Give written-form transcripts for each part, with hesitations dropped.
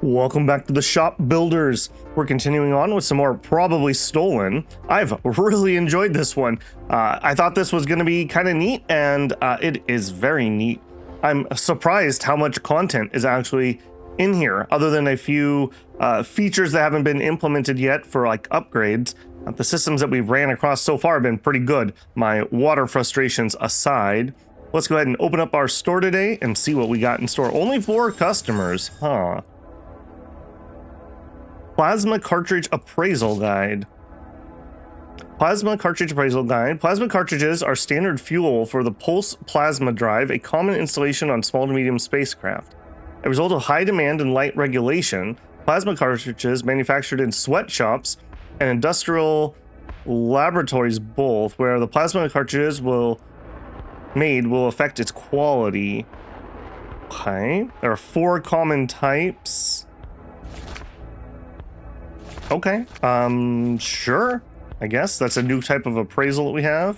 Welcome back to the Shop Builders. We're continuing on with some more probably stolen. I've really enjoyed this one. I thought this was going to be kind of neat, and it is very neat. I'm surprised how much content is actually in here, other than a few features that haven't been implemented yet for like upgrades. The systems that we've ran across so far have been pretty good, my water frustrations aside. Let's go ahead and open up our store today and see what we got in store. Only 4 customers, huh? Plasma Cartridge Appraisal Guide. Plasma Cartridge Appraisal Guide. Plasma cartridges are standard fuel for the Pulse Plasma Drive, a common installation on small to medium spacecraft. A result of high demand and light regulation, plasma cartridges manufactured in sweatshops and industrial laboratories both, where the plasma cartridges will affect its quality. Okay, there are 4 common types. Okay, sure. I guess that's a new type of appraisal that we have.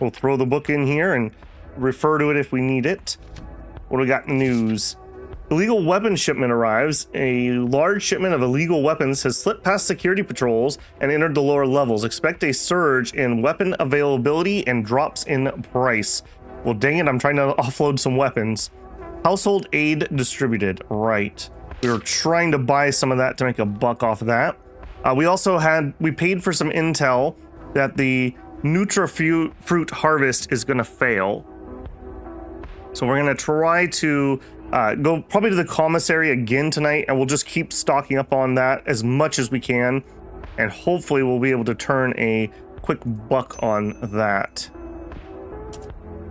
We'll throw the book in here and refer to it if we need it. What do we got in the news? Illegal weapon shipment arrives. A large shipment of illegal weapons has slipped past security patrols and entered the lower levels. Expect a surge in weapon availability and drops in price. Well, dang it, I'm trying to offload some weapons. Household aid distributed. Right. We were trying to buy some of that to make a buck off of that. We paid for some intel that the fruit harvest is going to fail. So we're going to try to go probably to the commissary again tonight, and we'll just keep stocking up on that as much as we can. And hopefully we'll be able to turn a quick buck on that.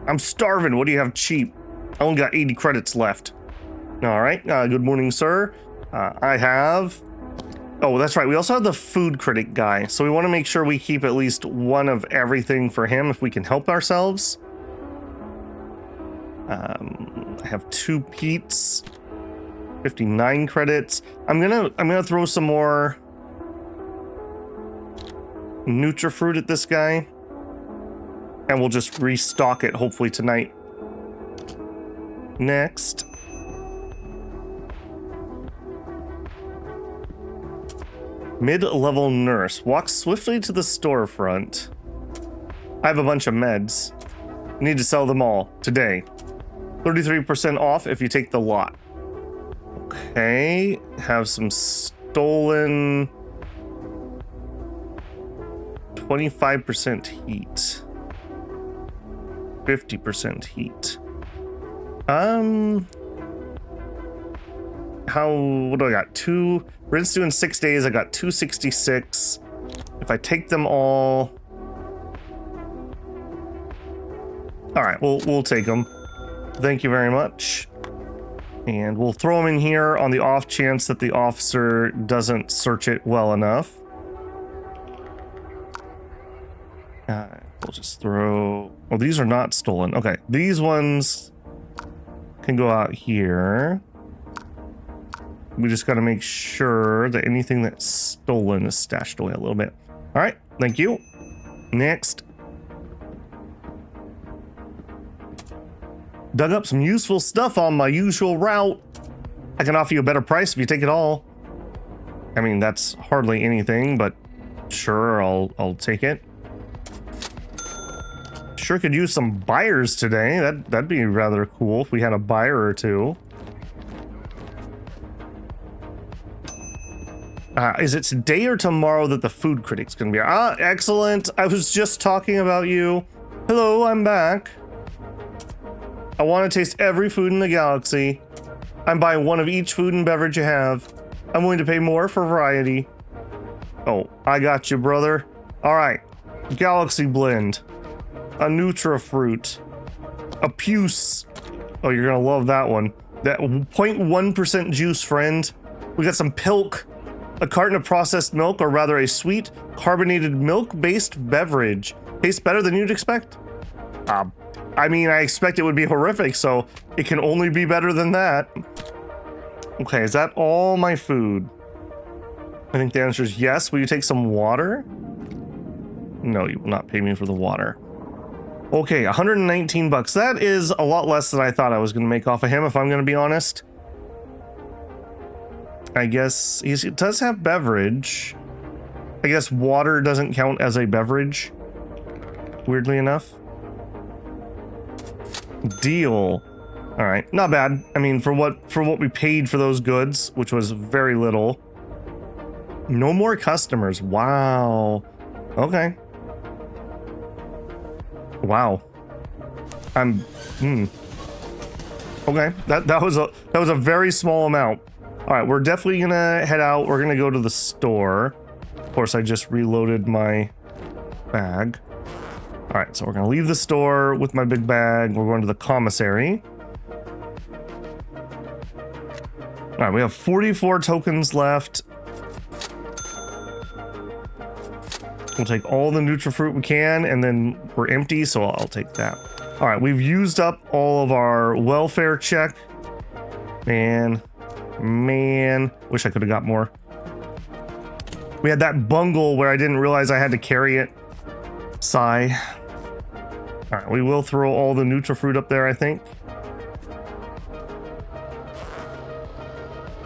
I'm starving. What do you have cheap? I only got 80 credits left. All right, good morning, sir. I have... Oh, that's right. We also have the food critic guy. So we want to make sure we keep at least one of everything for him if we can help ourselves. I have 2 Pete's, 59 credits. I'm gonna throw some more Nutrifruit at this guy. And we'll just restock it hopefully tonight. Next. Mid-level nurse. Walk swiftly to the storefront. I have a bunch of meds. Need to sell them all today. 33% off if you take the lot. Okay. Have some stolen 25% heat. 50% heat. What do I got? 2. Rinse due in 6 days. I got 266. If I take them all. All right, we'll take them. Thank you very much. And we'll throw them in here on the off chance that the officer doesn't search it well enough. We'll just throw... Oh, these are not stolen. Okay, these ones can go out here. We just got to make sure that anything that's stolen is stashed away a little bit. All right, thank you. Next. Dug up some useful stuff on my usual route. I can offer you a better price if you take it all. I mean, that's hardly anything, but sure, I'll take it. Sure could use some buyers today. That'd be rather cool if we had a buyer or two. Is it today or tomorrow that the food critic's gonna be? Excellent. I was just talking about you. Hello, I'm back. I want to taste every food in the galaxy. I'm buying one of each food and beverage you have. I'm willing to pay more for variety. Oh, I got you, brother. All right. Galaxy Blend. A Nutrifruit. A Puce. Oh, you're gonna love that one. That 0.1% juice, friend. We got some Pilk. A carton of processed milk, or rather a sweet, carbonated milk-based beverage. Tastes better than you'd expect? I mean, I expect it would be horrific, so it can only be better than that. Okay, is that all my food? I think the answer is yes. Will you take some water? No, you will not pay me for the water. Okay, 119 bucks. That is a lot less than I thought I was going to make off of him, if I'm going to be honest. I guess it does have beverage. I guess water doesn't count as a beverage, weirdly enough. Deal. All right, not bad. I mean, for what we paid for those goods, which was very little. No more customers. Wow. Okay. Wow. Okay. That was a very small amount. All right, we're definitely gonna head out. We're gonna go to the store. Of course, I just reloaded my bag. All right, so we're gonna leave the store with my big bag. We're going to the commissary. All right, we have 44 tokens left. We'll take all the Nutrifruit we can, and then we're empty, so I'll take that. All right, we've used up all of our welfare check. Man, wish I could have got more. We had that bungle where I didn't realize I had to carry it. Sigh. All right, we will throw all the Nutrifruit up there, I think.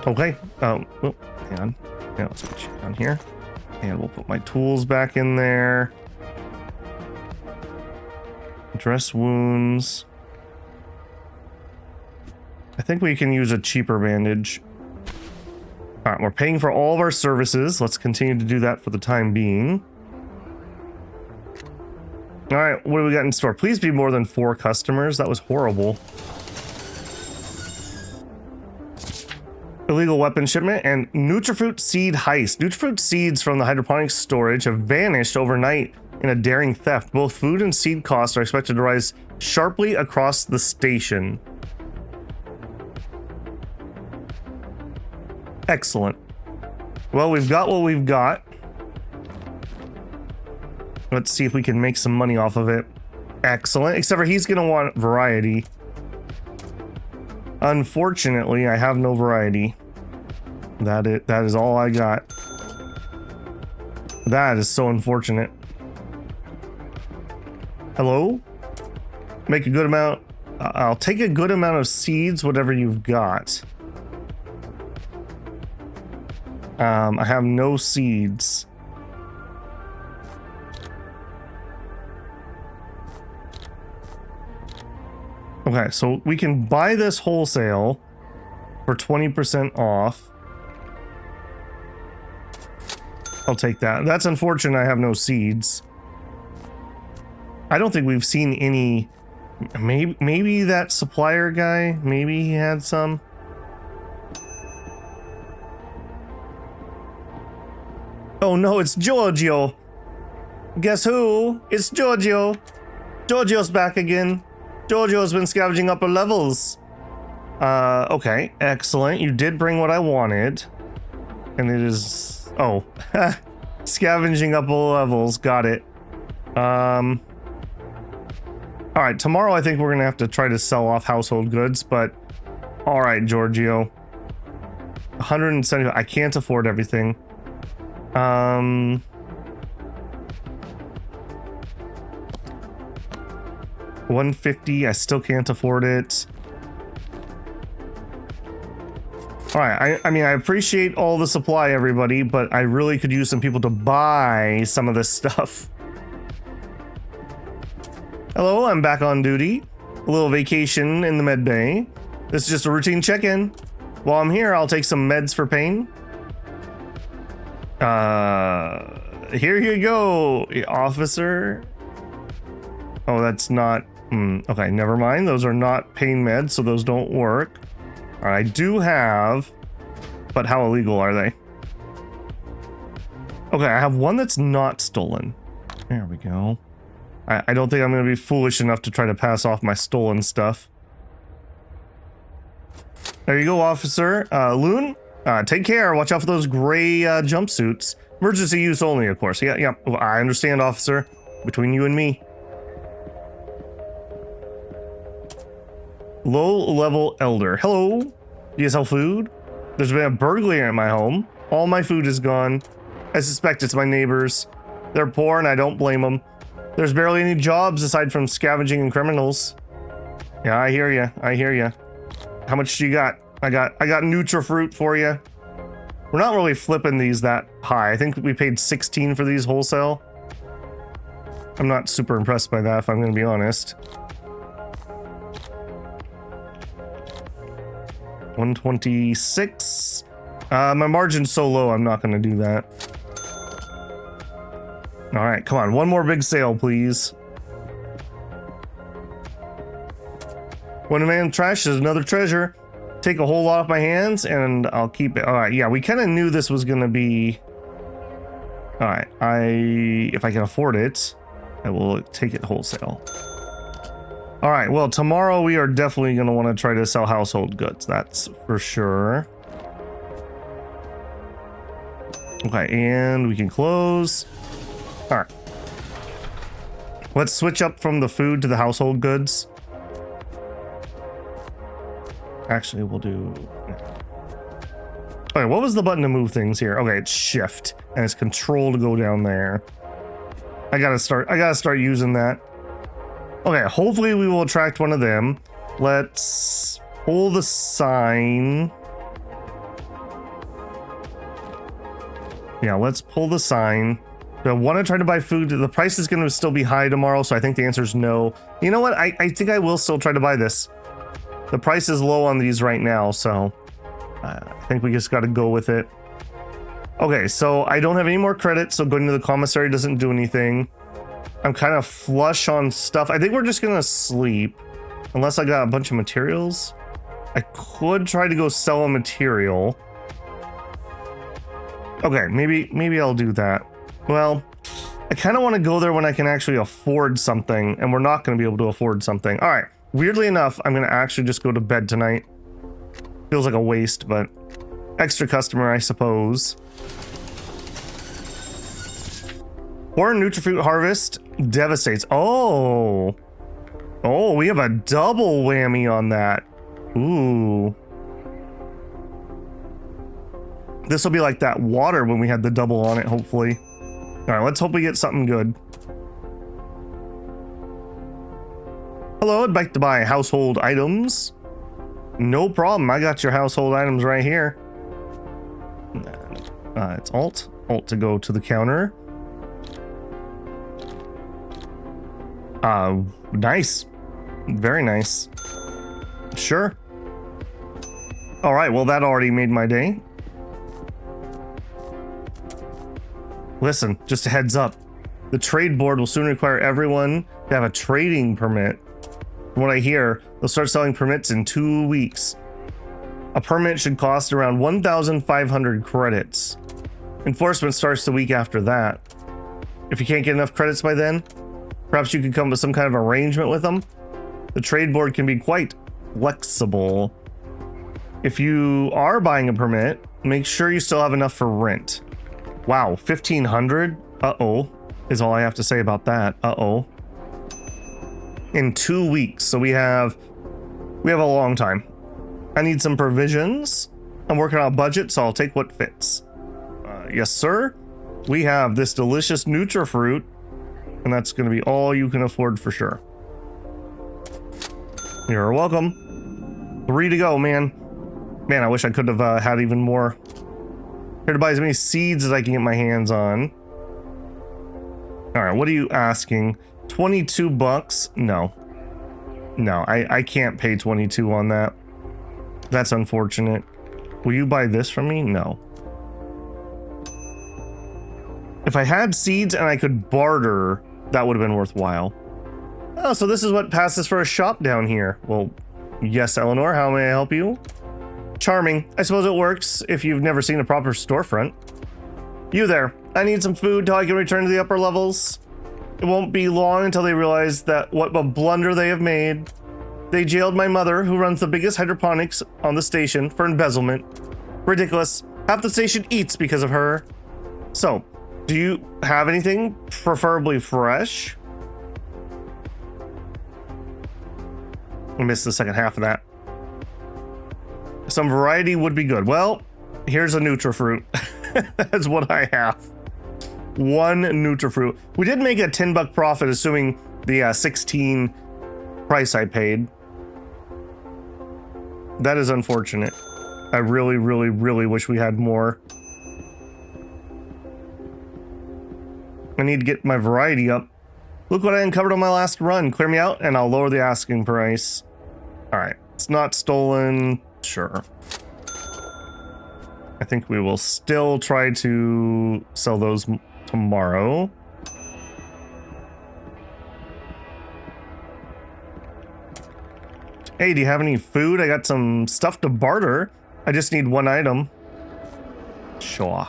Okay. Oh, hang on. Yeah, let's put you down here. And we'll put my tools back in there. Dress wounds. I think we can use a cheaper bandage. All right, we're paying for all of our services. Let's continue to do that for the time being. All right, what do we got in store? Please be more than 4 customers. That was horrible. Illegal weapon shipment and Nutrifruit seed heist. Nutrifruit seeds from the hydroponics storage have vanished overnight in a daring theft. Both food and seed costs are expected to rise sharply across the station. Excellent. Well, we've got what we've got. Let's see if we can make some money off of it. Excellent. Except for he's going to want variety. Unfortunately, I have no variety. That is all I got. That is so unfortunate. Hello? Make a good amount. I'll take a good amount of seeds, whatever you've got. I have no seeds. Okay, so we can buy this wholesale for 20% off. I'll take that. That's unfortunate I have no seeds. I don't think we've seen any. Maybe that supplier guy, maybe he had some. Oh no, it's Giorgio. Guess who? It's Giorgio. Giorgio's back again. Giorgio's been scavenging upper levels. Okay, excellent. You did bring what I wanted. And it is... Oh, scavenging upper levels. Got it. Alright, tomorrow I think we're gonna have to try to sell off household goods, but... Alright, Giorgio. 170... I can't afford everything. 150, I still can't afford it. All right, I mean, I appreciate all the supply, everybody, but I really could use some people to buy some of this stuff. Hello, I'm back on duty. A little vacation in the med bay. This is just a routine check-in. While I'm here, I'll take some meds for pain. Here you go, officer. Oh, that's not... okay, never mind. Those are not pain meds, so those don't work. All right, I do have... But how illegal are they? Okay, I have one that's not stolen. There we go. I don't think I'm going to be foolish enough to try to pass off my stolen stuff. There you go, officer. Loon, take care. Watch out for those gray jumpsuits. Emergency use only, of course. Yeah. I understand, officer. Between you and me. Low-level elder. Hello. Do you sell food? There's been a burglary at my home. All my food is gone. I suspect it's my neighbors. They're poor and I don't blame them. There's barely any jobs aside from scavenging and criminals. Yeah, I hear you. How much do you got? I got Nutrifruit for you. We're not really flipping these that high. I think we paid 16 for these wholesale. I'm not super impressed by that, if I'm going to be honest. 126. My margin's so low, I'm not going to do that. All right, come on. One more big sale, please. When a man trashes another treasure, take a whole lot off my hands and I'll keep it. All right, yeah, we kind of knew this was going to be... All right, if I can afford it, I will take it wholesale. All right, well, tomorrow we are definitely going to want to try to sell household goods. That's for sure. Okay, and we can close. All right. Let's switch up from the food to the household goods. Actually, we'll do... Okay, what was the button to move things here? Okay, it's shift, and it's control to go down there. I gotta start using that. Okay, hopefully we will attract one of them. Let's pull the sign. Yeah, let's pull the sign. I want to try to buy food. The price is going to still be high tomorrow, so I think the answer is no. You know what? I think I will still try to buy this. The price is low on these right now, so I think we just got to go with it. Okay, so I don't have any more credit, so going to the commissary doesn't do anything. I'm kind of flush on stuff. I think we're just going to sleep, unless I got a bunch of materials. I could try to go sell a material. Okay, maybe I'll do that. Well, I kind of want to go there when I can actually afford something, and we're not going to be able to afford something. All right, weirdly enough, I'm going to actually just go to bed tonight. Feels like a waste, but extra customer, I suppose. Foreign Nutrifruit harvest devastates. Oh, we have a double whammy on that. Ooh. This will be like that water when we had the double on it, hopefully. All right, let's hope we get something good. Hello, I'd like to buy household items. No problem, I got your household items right here. It's Alt to go to the counter. Nice. Very nice. Sure. All right, well, that already made my day. Listen, just a heads up. The trade board will soon require everyone to have a trading permit. From what I hear, they'll start selling permits in 2 weeks. A permit should cost around 1,500 credits. Enforcement starts the week after that. If you can't get enough credits by then, perhaps you could come to some kind of arrangement with them. The trade board can be quite flexible. If you are buying a permit, make sure you still have enough for rent. Wow, 1,500? Uh-oh, is all I have to say about that. Uh-oh. In 2 weeks, so we have a long time. I need some provisions. I'm working on a budget, so I'll take what fits. Yes, sir. We have this delicious Nutrifruit, and that's going to be all you can afford for sure. You're welcome. 3 to go, man. Man, I wish I could have had even more. Here to buy as many seeds as I can get my hands on. All right, what are you asking? 22 bucks? No, I can't pay 22 on that. That's unfortunate. Will you buy this from me? No. If I had seeds and I could barter, that would have been worthwhile. Oh, so this is what passes for a shop down here. Well, yes, Eleanor, how may I help you? Charming. I suppose it works if you've never seen a proper storefront. You there. I need some food till I can return to the upper levels. It won't be long until they realize that what a blunder they have made. They jailed my mother, who runs the biggest hydroponics on the station, for embezzlement. Ridiculous. Half the station eats because of her. So, do you have anything preferably fresh? I missed the second half of that. Some variety would be good. Well, here's a Nutrifruit. That's what I have. 1 Nutrifruit. We did make a $10 profit, assuming the 16 price I paid. That is unfortunate. I really, really, really wish we had more. I need to get my variety up. Look what I uncovered on my last run. Clear me out and I'll lower the asking price. All right, it's not stolen. Sure. I think we will still try to sell those tomorrow. Hey, do you have any food? I got some stuff to barter. I just need one item. Sure.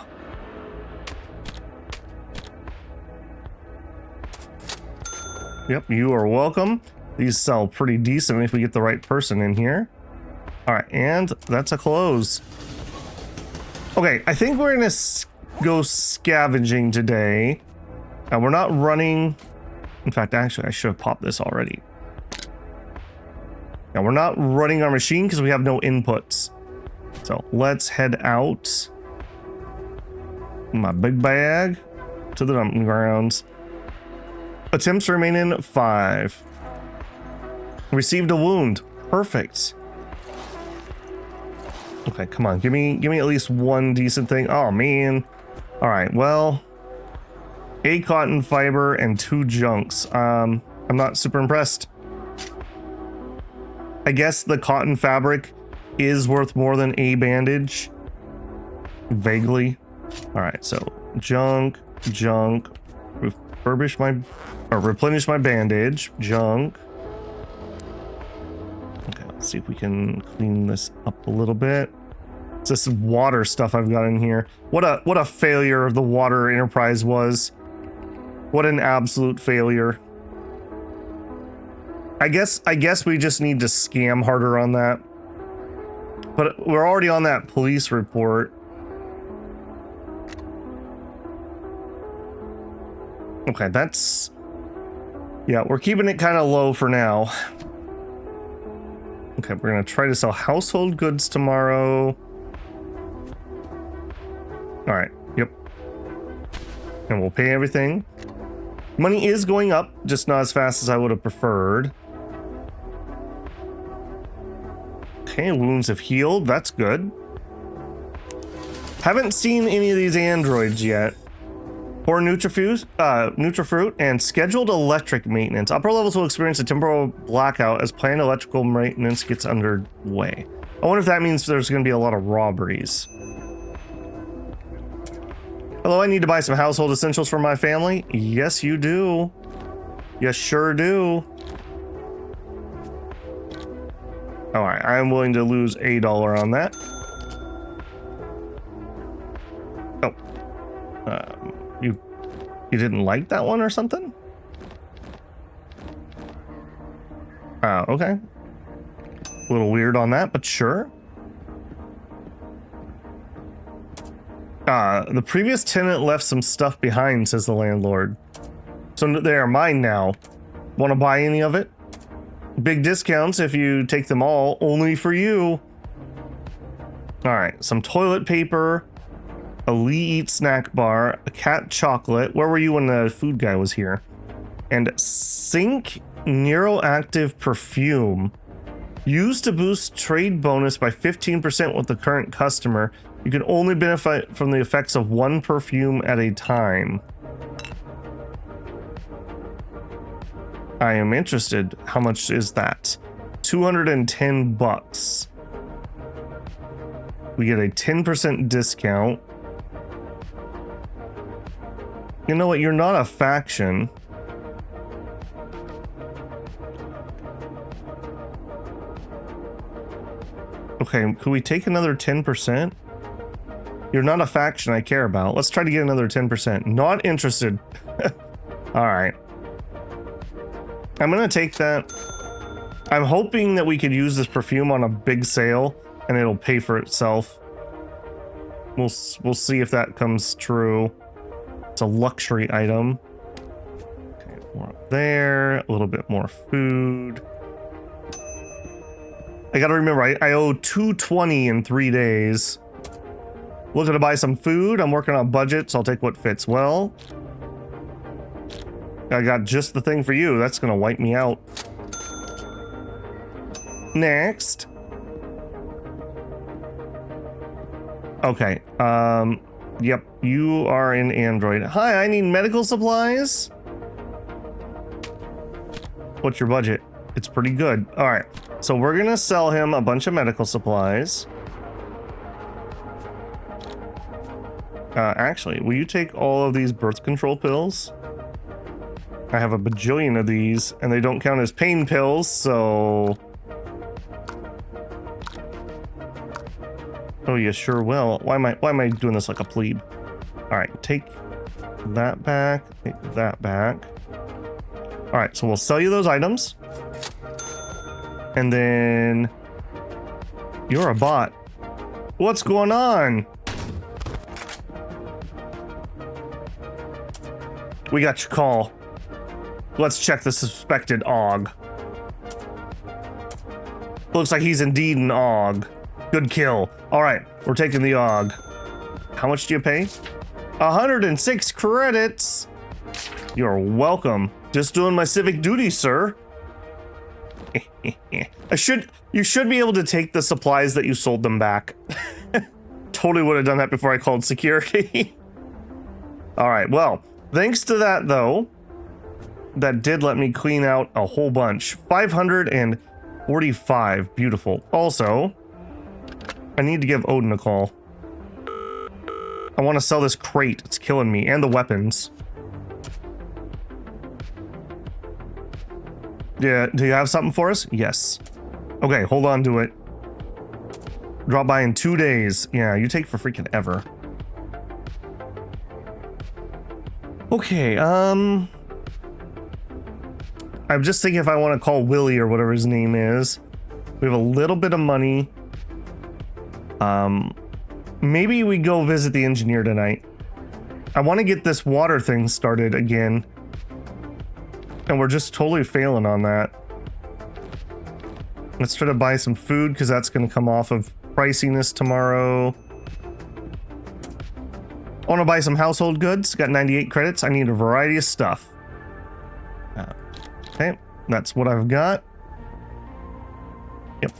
Yep, you are welcome. These sell pretty decent if we get the right person in here. All right, and that's a close. Okay, I think we're gonna go scavenging today. And we're not running. In fact, actually, I should have popped this already. Now, we're not running our machine because we have no inputs. So let's head out. My big bag to the dumping grounds. Attempts remain in 5. Received a wound. Perfect. Okay, come on. Give me at least one decent thing. Oh man. All right. Well, a cotton fiber and 2 junks. I'm not super impressed. I guess the cotton fabric is worth more than a bandage. Vaguely. All right. So junk. Replenish my bandage. Junk. Okay, let's see if we can clean this up a little bit. It's this water stuff I've got in here. What a failure the water enterprise was. What an absolute failure. I guess we just need to scam harder on that. But we're already on that police report. Okay, that's... Yeah, we're keeping it kind of low for now. Okay, we're going to try to sell household goods tomorrow. All right, yep. And we'll pay everything. Money is going up, just not as fast as I would have preferred. Okay, wounds have healed. That's good. Haven't seen any of these androids yet. Or Nutrifruit and scheduled electric maintenance. Upper levels will experience a temporal blackout as planned electrical maintenance gets underway. I wonder if that means there's going to be a lot of robberies. Hello, I need to buy some household essentials for my family. Yes, you do. You sure do. All right, I am willing to lose $1 on that. Oh. You didn't like that one or something? Oh, okay. A little weird on that, but sure. The previous tenant left some stuff behind, says the landlord. So they are mine now. Want to buy any of it? Big discounts if you take them all, only for you. All right, some toilet paper. A Lee Eat snack bar, a cat chocolate. Where were you when the food guy was here? And Sync Neuroactive perfume. Used to boost trade bonus by 15% with the current customer. You can only benefit from the effects of 1 perfume at a time. I am interested. How much is that? 210 bucks. We get a 10% discount. You know what? You're not a faction. Okay, could we take another 10%? You're not a faction I care about. Let's try to get another 10%. Not interested. All right. I'm gonna take that. I'm hoping that we could use this perfume on a big sale and it'll pay for itself. We'll see if that comes true. It's a luxury item. Okay, more up there. A little bit more food. I gotta remember, I owe $220 in 3 days. Looking to buy some food. I'm working on budget, so I'll take what fits. Well, I got just the thing for you. That's gonna wipe me out. Next. Okay. Yep, you are an android. Hi, I need medical supplies. What's your budget? It's pretty good. All right, so we're gonna sell him a bunch of medical supplies. Actually, will you take all of these birth control pills? I have a bajillion of these, and they don't count as pain pills, so... Oh, you sure will. Why am I doing this like a plebe? All right, take that back, take that back. All right, so we'll sell you those items. And then... You're a bot. What's going on? We got your call. Let's check the suspected AUG. Looks like he's indeed an AUG. Good kill. All right, we're taking the AUG. How much do you pay? 106 credits. You're welcome. Just doing my civic duty, sir. You should be able to take the supplies that you sold them back. Totally would have done that before I called security. All right, well, thanks to that though, that did let me clean out a whole bunch. 545, beautiful. Also, I need to give Odin a call. I want to sell this crate, it's killing me, and the weapons. Yeah, do you have something for us? Yes. Okay, hold on to it. Drop by in 2 days. Yeah, you take for freaking ever. Okay, I'm just thinking if I want to call Willie or whatever his name is. We have a little bit of money. Maybe we go visit the engineer tonight. I want to get this water thing started again. And we're just totally failing on that. Let's try to buy some food because that's going to come off of priciness tomorrow. I want to buy some household goods. Got 98 credits. I need a variety of stuff. Okay, that's what I've got. Yep.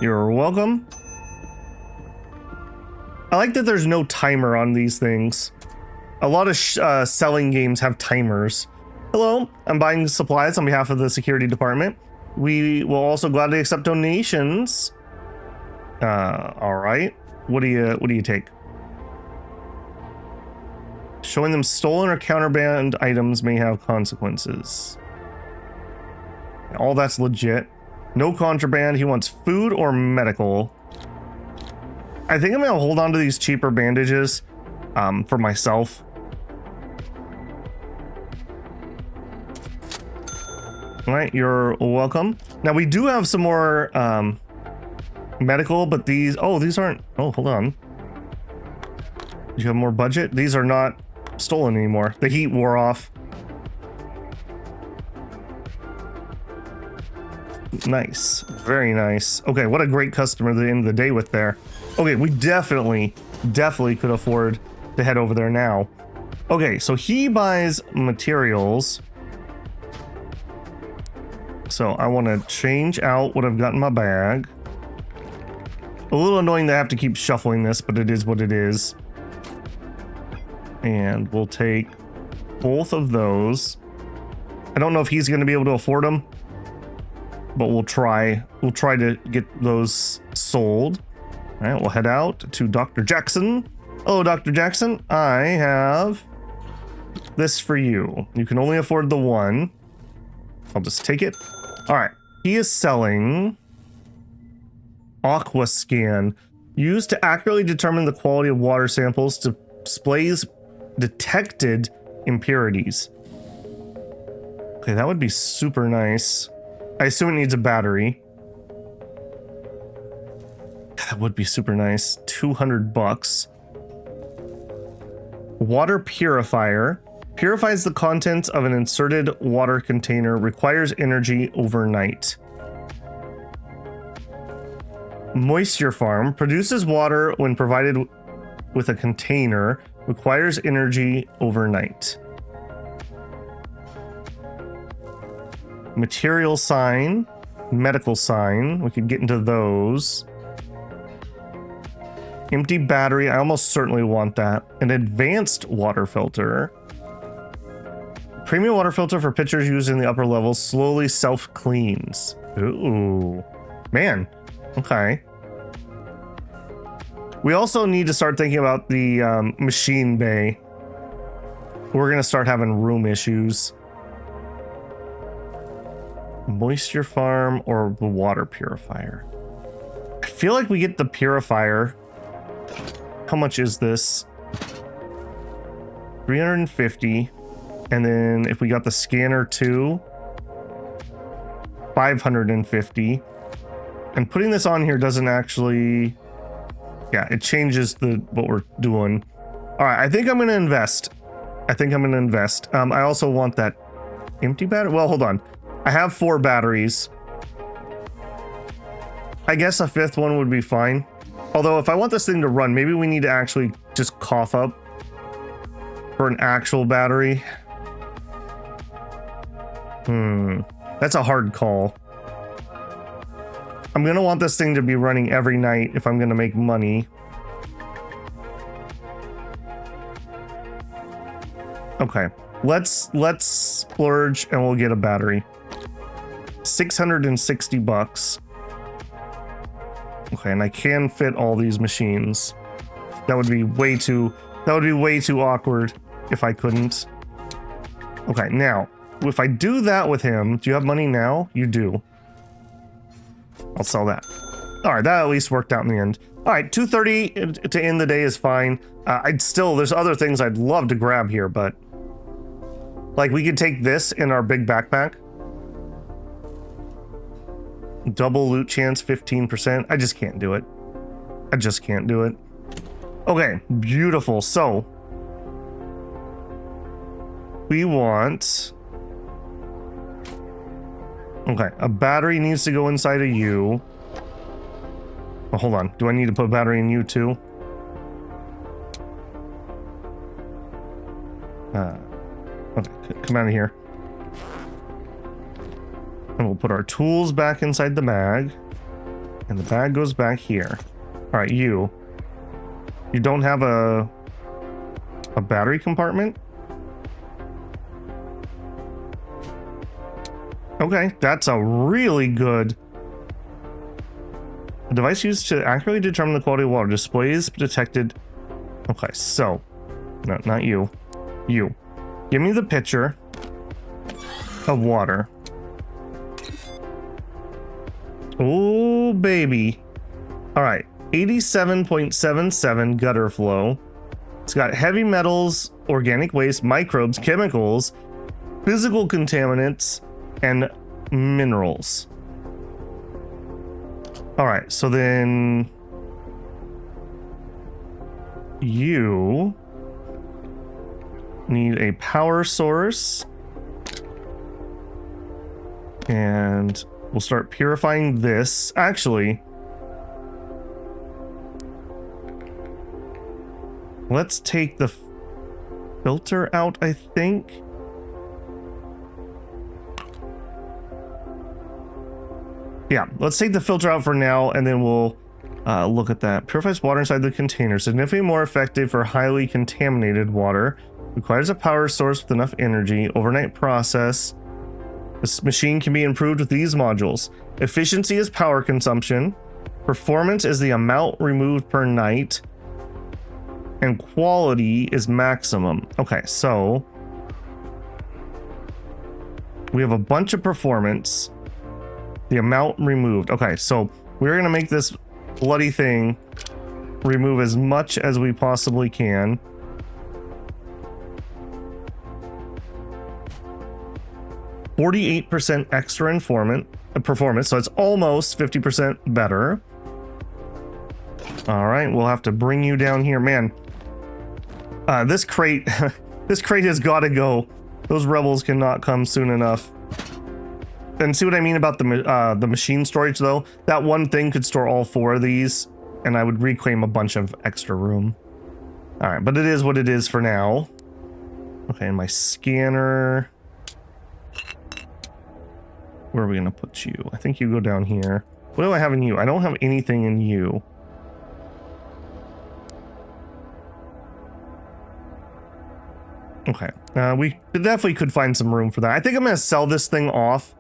You're welcome. I like that there's no timer on these things. A lot of selling games have timers. Hello, I'm buying supplies on behalf of the security department. We will also gladly accept donations. All right. What do you take? Showing them stolen or counterband items may have consequences. All that's legit. No contraband. He wants food or medical. I think I'm gonna hold on to these cheaper bandages for myself. All right, you're welcome. Now we do have some more medical, but these aren't. Oh, hold on. Do you have more budget? These are not stolen anymore. The heat wore off. Nice, very nice. Okay, what a great customer at the end of the day with there. Okay, we definitely could afford to head over there now. Okay, so he buys materials. So I want to change out what I've got in my bag. A little annoying to have to keep shuffling this, but it is what it is. And we'll take both of those. I don't know if he's going to be able to afford them, but we'll try. We'll try to get those sold. All right, we'll head out to Dr. Jackson. Hello, Dr. Jackson. I have this for you. You can only afford the one. I'll just take it. All right. He is selling Aqua Scan, used to accurately determine the quality of water samples to displays detected impurities. Okay, that would be super nice. I assume it needs a battery. That would be super nice. 200 bucks. Water purifier. Purifies the contents of an inserted water container. Requires energy overnight. Moisture farm. Produces water when provided with a container. Requires energy overnight. Material sign. Medical sign. We could get into those. Empty battery. I almost certainly want that. An advanced water filter. Premium water filter for pitchers used in the upper levels. Slowly self-cleans. Ooh. Man. Okay. We also need to start thinking about the machine bay. We're going to start having room issues. Moisture farm or the water purifier. I feel like we get the purifier. How much is this? 350. And then if we got the scanner too, 550. And putting this on here doesn't actually, yeah, it changes what we're doing. All right, I think I'm going to invest. I also want that empty battery. Well, hold on. I have 4 batteries. I guess a 5th one would be fine. Although if I want this thing to run, maybe we need to actually just cough up for an actual battery. That's a hard call. I'm gonna want this thing to be running every night if I'm gonna make money. Okay, let's splurge and we'll get a battery. 660 bucks. Okay, and I can fit all these machines. That would be way too awkward if I couldn't. Okay, now, if I do that with him, do you have money now? You do. I'll sell that. All right, that at least worked out in the end. All right, 230 to end the day is fine. There's other things I'd love to grab here, but like we could take this in our big backpack. Double loot chance, 15%. I just can't do it. Okay, beautiful. So we want, okay, a battery needs to go inside of you. Oh, hold on. Do I need to put a battery in you too? Okay, come out of here. And we'll put our tools back inside the bag. And the bag goes back here. All right, you don't have a battery compartment? Okay, that's a really good. A device used to accurately determine the quality of water. Displays detected. Okay, so. No, not you. You. Give me the pitcher of water. Oh, baby. All right. 87.77 gutter flow. It's got heavy metals, organic waste, microbes, chemicals, physical contaminants, and minerals. All right. So then you need a power source. And we'll start purifying this. Actually, let's take the filter out, I think. Yeah, let's take the filter out for now, and then we'll look at that. Purifies water inside the container. Significantly more effective for highly contaminated water. Requires a power source with enough energy. Overnight process. This machine can be improved with these modules. Efficiency is power consumption. Performance is the amount removed per night. And quality is maximum. Okay, so we have a bunch of performance. The amount removed. Okay, so we're gonna make this bloody thing remove as much as we possibly can. %48 extra performance, so it's almost 50% better. All right, we'll have to bring you down here, man. This crate, this crate has got to go. Those rebels cannot come soon enough. And see what I mean about the machine storage, though? That one thing could store all 4 of these, and I would reclaim a bunch of extra room. All right, but it is what it is for now. Okay, and my scanner. Where are we gonna put you? I think you go down here. What do I have in you? I don't have anything in you. Okay, we definitely could find some room for that. I think I'm gonna sell this thing off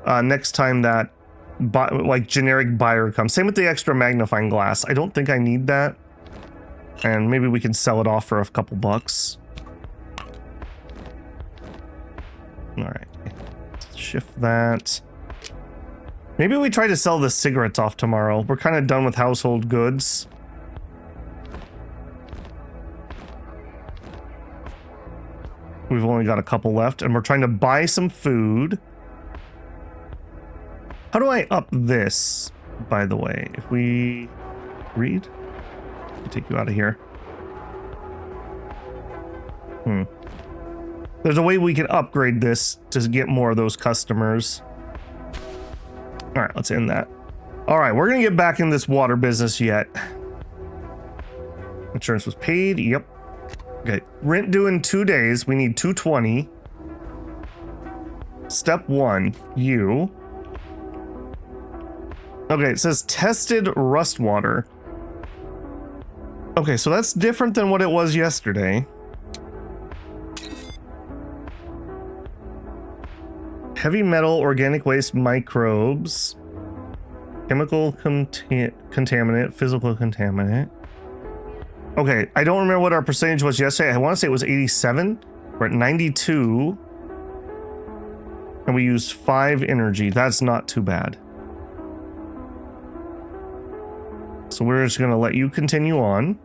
next time that like generic buyer comes. Same with the extra magnifying glass. I don't think I need that, and maybe we can sell it off for a couple bucks. All right, shift that. Maybe we try to sell the cigarettes off tomorrow. We're kind of done with household goods. We've only got a couple left, and we're trying to buy some food. How do I up this, by the way? If we read? I'll take you out of here. There's a way we can upgrade this to get more of those customers. All right, let's end that. All right, we're gonna get back in this water business yet. Insurance was paid, yep. Okay, rent due in 2 days. We need 220. Step 1, you. Okay, it says tested rust water. Okay, so that's different than what it was yesterday. Heavy metal, organic waste, microbes, chemical contaminant, physical contaminant. Okay, I don't remember what our percentage was yesterday. I want to say it was 87. We're at 92. And we used 5 energy. That's not too bad. So we're just going to let you continue on.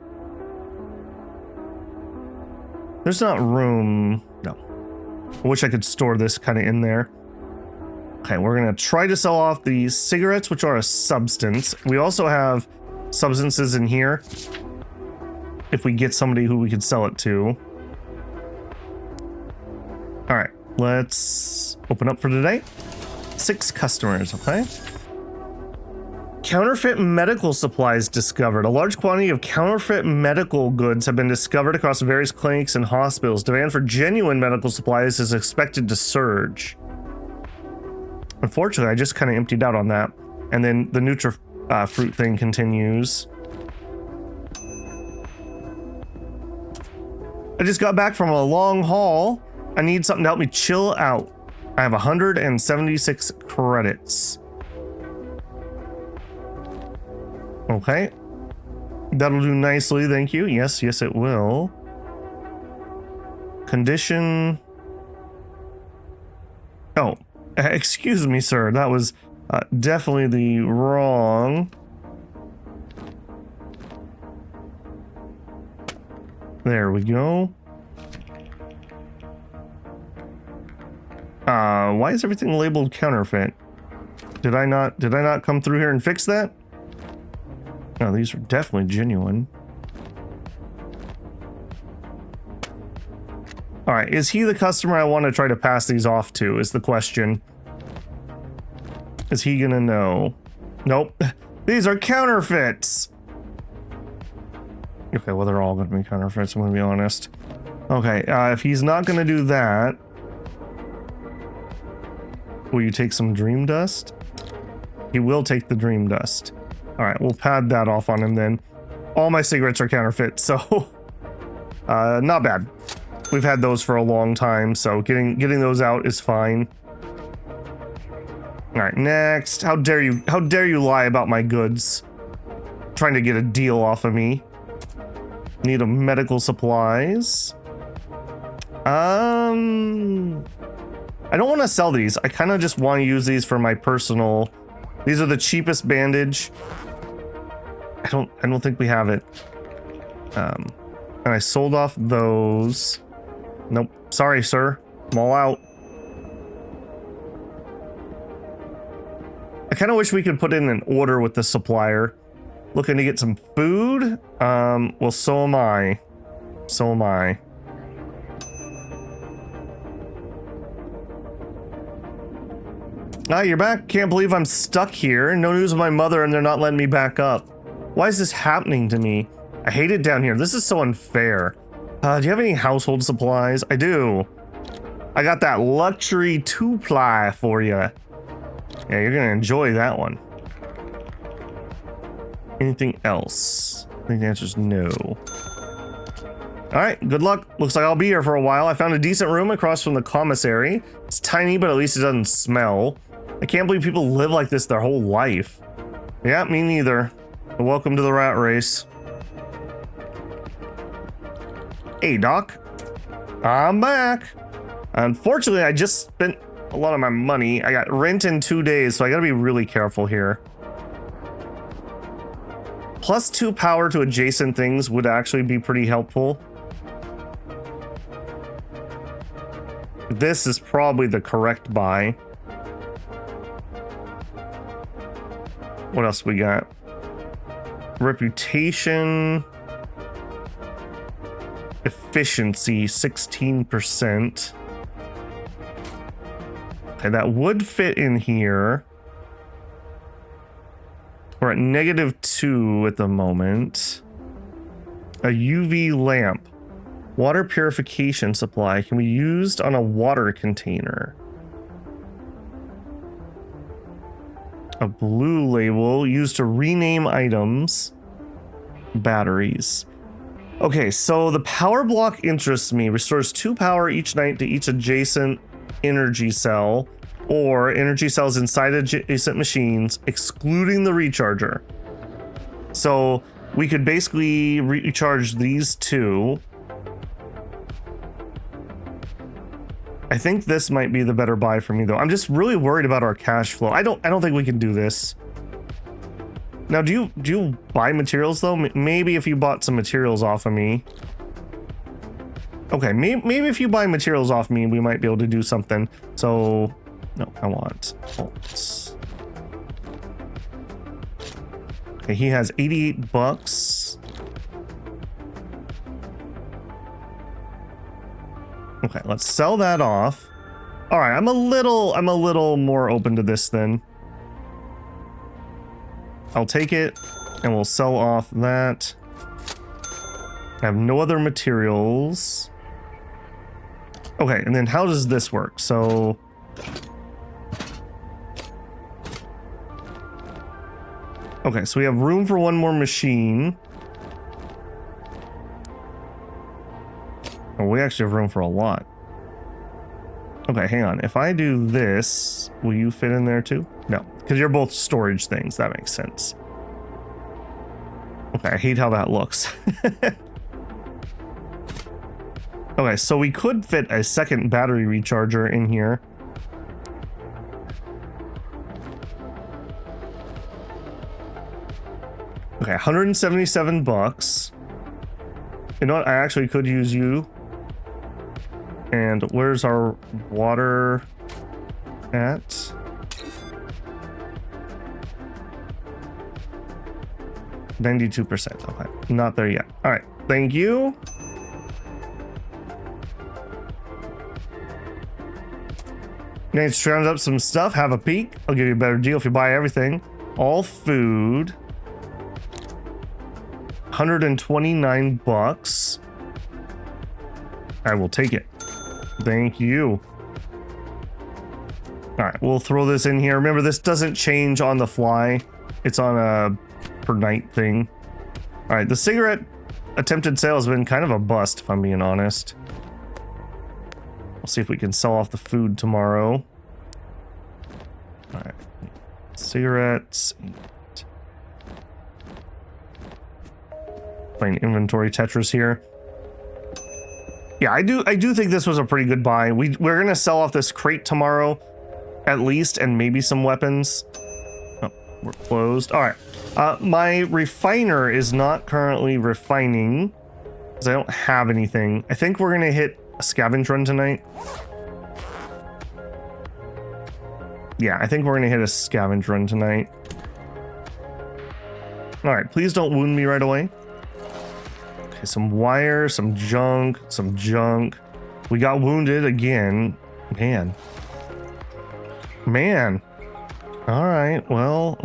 There's not room. No. I wish I could store this kind of in there. Okay, we're going to try to sell off the cigarettes, which are a substance. We also have substances in here. If we get somebody who we could sell it to. All right, let's open up for today. 6 customers, okay? Counterfeit medical supplies discovered. A large quantity of counterfeit medical goods have been discovered across various clinics and hospitals. Demand for genuine medical supplies is expected to surge. Unfortunately, I just kind of emptied out on that. And then the Fruit thing continues. I just got back from a long haul. I need something to help me chill out. I have 176 credits. Okay. That'll do nicely, thank you. Yes, yes it will. Condition. Oh, excuse me, sir. That was definitely the wrong. There we go. Why is everything labeled counterfeit? Did I not come through here and fix that? No, these are definitely genuine. All right, is he the customer I want to try to pass these off to is the question. Is he gonna know? Nope. These are counterfeits. Okay, well, they're all going to be counterfeits, I'm going to be honest. Okay, if he's not going to do that, will you take some dream dust? He will take the dream dust. All right, we'll pad that off on him then. All my cigarettes are counterfeit, so not bad. We've had those for a long time, so getting those out is fine. All right, next. How dare you lie about my goods? Trying to get a deal off of me. Need of medical supplies. I don't want to sell these. I kind of just want to use these for my personal. These are the cheapest bandage. I don't think we have it. And I sold off those. Nope. Sorry, sir. I'm all out. I kind of wish we could put in an order with the supplier. Looking to get some food? Well, so am I. So am I. Ah, you're back? Can't believe I'm stuck here. No news of my mother and they're not letting me back up. Why is this happening to me? I hate it down here. This is so unfair. Do you have any household supplies? I do. I got that luxury 2-ply for you. Yeah, you're gonna enjoy that one. Anything else? I think the answer is no. All right, good luck. Looks like I'll be here for a while. I found a decent room across from the Commissary. It's tiny, but at least it doesn't smell. I can't believe people live like this their whole life. Yeah, me neither. But welcome to the rat race. Hey, Doc. I'm back. Unfortunately, I just spent a lot of my money. I got rent in 2 days, so I gotta be really careful here. +2 power to adjacent things would actually be pretty helpful. This is probably the correct buy. What else we got? Reputation. Efficiency, 16%. Okay, that would fit in here. We're at -2 at the moment. A UV lamp. Water purification supply can be used on a water container. A blue label used to rename items. Batteries. Okay, so the power block interests me. Restores 2 power each night to each adjacent energy cell, or energy cells inside adjacent machines, excluding the recharger. So we could basically recharge these two. I think this might be the better buy for me, though. I'm just really worried about our cash flow. I don't think we can do this. Now, do you buy materials though? Maybe if you bought some materials off of me. Okay, maybe if you buy materials off me, we might be able to do something. So, no, I want bolts. Okay, he has 88 bucks. Okay, let's sell that off. All right, I'm a little more open to this then. I'll take it and we'll sell off that. I have no other materials. Okay, and then how does this work? So okay, so we have room for one more machine. Oh, we actually have room for a lot. Okay, hang on. If I do this, will you fit in there too? No, because you're both storage things. That makes sense. Okay, I hate how that looks. Okay, so we could fit a second battery recharger in here. Okay, 177 bucks. You know what? I actually could use you. And where's our water at? %. Okay, not there yet. All right, thank you. Let's round up some stuff. Have a peek. I'll give you a better deal if you buy everything. All food. 129 bucks. I will take it. Thank you. All right, we'll throw this in here. Remember, this doesn't change on the fly. It's on a per night thing. All right, the cigarette attempted sale has been kind of a bust, if I'm being honest. We'll see if we can sell off the food tomorrow. All right, cigarettes. Playing inventory Tetris here. Yeah, I do think this was a pretty good buy. We're gonna sell off this crate tomorrow, at least, and maybe some weapons. Oh, we're closed. All right, my refiner is not currently refining because I don't have anything. I think we're gonna hit a scavenge run tonight. Yeah, I think we're gonna hit a scavenge run tonight. All right, please don't wound me right away. Okay, some wire, some junk. We got wounded again. Man. All right, well,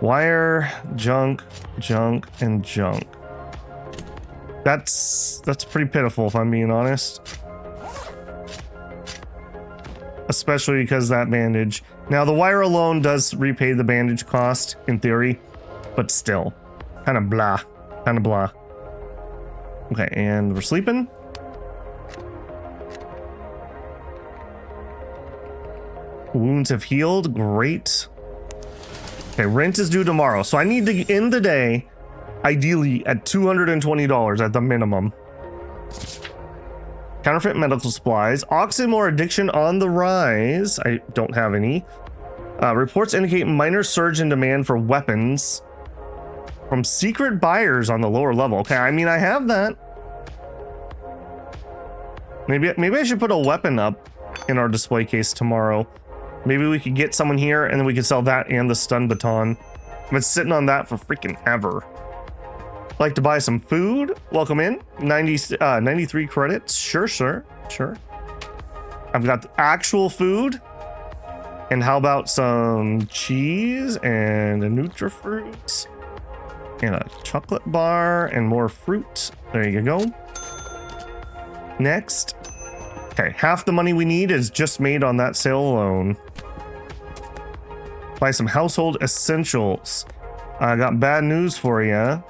wire, junk, and junk. That's pretty pitiful, if I'm being honest. Especially because that bandage. Now, the wire alone does repay the bandage cost, in theory, but still. Kind of blah. Okay, and we're sleeping. Wounds have healed. Great. Okay, rent is due tomorrow. So I need to end the day, ideally, at $220 at the minimum. Counterfeit medical supplies. Oxymore addiction on the rise. I don't have any. Reports indicate minor surge in demand for weapons from secret buyers on the lower level. Okay, I mean, I have that. Maybe I should put a weapon up in our display case tomorrow. Maybe we could get someone here and then we could sell that and the stun baton. I've been sitting on that for freaking ever. Like to buy some food? Welcome in. 93 credits. Sure, sir. Sure. I've got the actual food. And how about some cheese and a Nutrifruit and a chocolate bar and more fruit. There you go. Next. Okay, half the money we need is just made on that sale alone. Buy some household essentials. I got bad news for you.